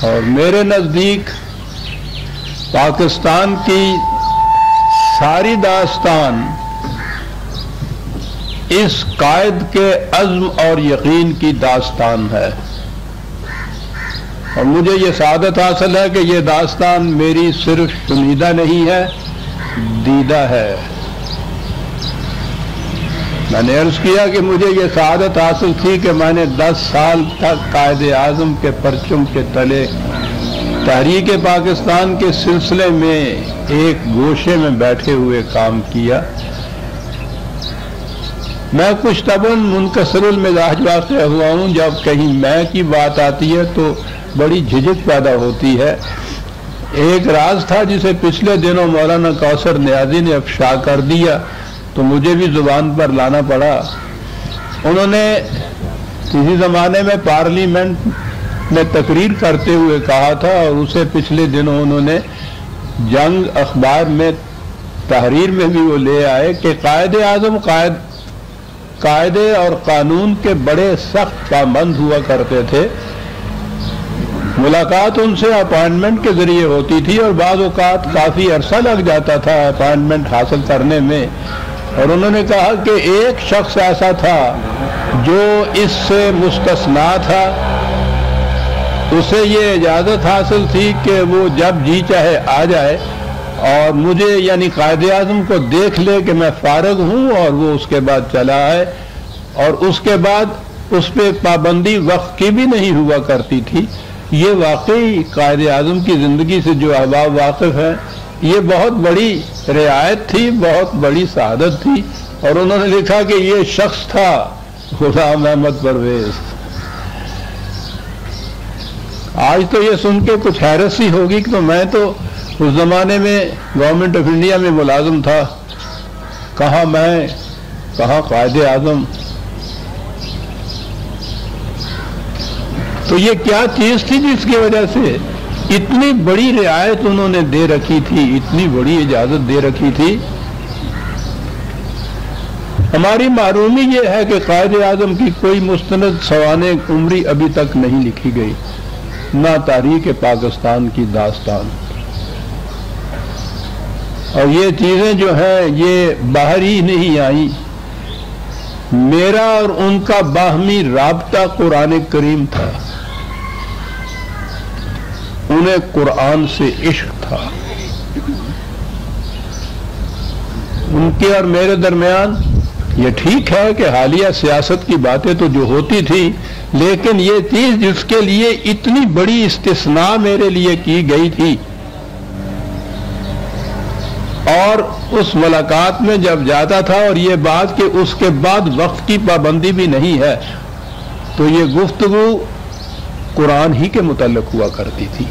اور میرے نزدیک پاکستان کی ساری داستان اس قائد کے عزم اور یقین کی داستان ہے، اور مجھے یہ سعادت حاصل ہے کہ یہ داستان میری صرف شنیدہ نہیں ہے، دیدہ ہے۔ میں نے عرض کیا کہ مجھے یہ سعادت حاصل تھی کہ میں نے 10 سال تک قائد اعظم کے پرچم کے تلے تحریک پاکستان کے سلسلے میں ایک گوشے میں بیٹھے ہوئے کام کیا۔ میں کچھ طبعاً منکسر المزاج واقع ہوا ہوں، جب کہیں میں کی بات آتی ہے تو بڑی جھجک پیدا ہوتی ہے۔ ایک راز تھا جسے پچھلے دنوں مولانا کوثر نیازی نے افشا کر دیا تو مجھے بھی زبان پر لانا پڑا۔ انہوں نے کسی زمانے میں پارلیمنٹ میں تقریر کرتے ہوئے کہا تھا، اور اسے پچھلے دنوں انہوں نے جنگ اخبار میں تحریر میں بھی وہ لے آئے کہ قائد اعظم قاعدے اور قانون کے بڑے سخت پابند ہوا کرتے تھے۔ ملاقات ان سے اپائنٹمنٹ کے ذریعے ہوتی تھی، اور بعض اوقات کافی عرصہ لگ جاتا تھا اپائنٹمنٹ حاصل کرنے میں۔ اور انہوں نے کہا کہ ایک شخص ایسا تھا جو اس سے مستثنا تھا، اسے یہ اجازت حاصل تھی کہ وہ جب جی چاہے آ جائے اور مجھے یعنی قائد اعظم کو دیکھ لے کہ میں فارغ ہوں، اور وہ اس کے بعد چلا آئے۔ اور اس کے بعد اس پہ پابندی وقت کی بھی نہیں ہوا کرتی تھی۔ یہ واقعی قائد اعظم کی زندگی سے جو احباب واقف ہیں، یہ بہت بڑی رعایت تھی، بہت بڑی سعادت تھی۔ اور انہوں نے لکھا کہ یہ شخص تھا غلام احمد پرویز۔ آج تو یہ سن کے کچھ حیرت سی ہوگی کہ میں تو اس زمانے میں گورنمنٹ آف انڈیا میں ملازم تھا، کہاں میں، کہاں قائد اعظم۔ تو یہ کیا چیز تھی جس کی وجہ سے اتنی بڑی رعایت انہوں نے دے رکھی تھی، اتنی بڑی اجازت دے رکھی تھی؟ ہماری معلومی یہ ہے کہ قائد اعظم کی کوئی مستند سوانح عمری ابھی تک نہیں لکھی گئی، نہ تاریخ پاکستان کی داستان۔ اور یہ چیزیں جو ہیں یہ باہر ہی نہیں آئیں۔ میرا اور ان کا باہمی رابطہ قرآن کریم تھا، انہیں قرآن سے عشق تھا۔ ان کے اور میرے درمیان یہ ٹھیک ہے کہ حالیہ سیاست کی باتیں تو جو ہوتی تھی، لیکن یہ چیز جس کے لیے اتنی بڑی استثناء میرے لیے کی گئی تھی، اور اس ملاقات میں جب جاتا تھا، اور یہ بات کہ اس کے بعد وقت کی پابندی بھی نہیں ہے، تو یہ گفتگو قرآن ہی کے متعلق ہوا کرتی تھی۔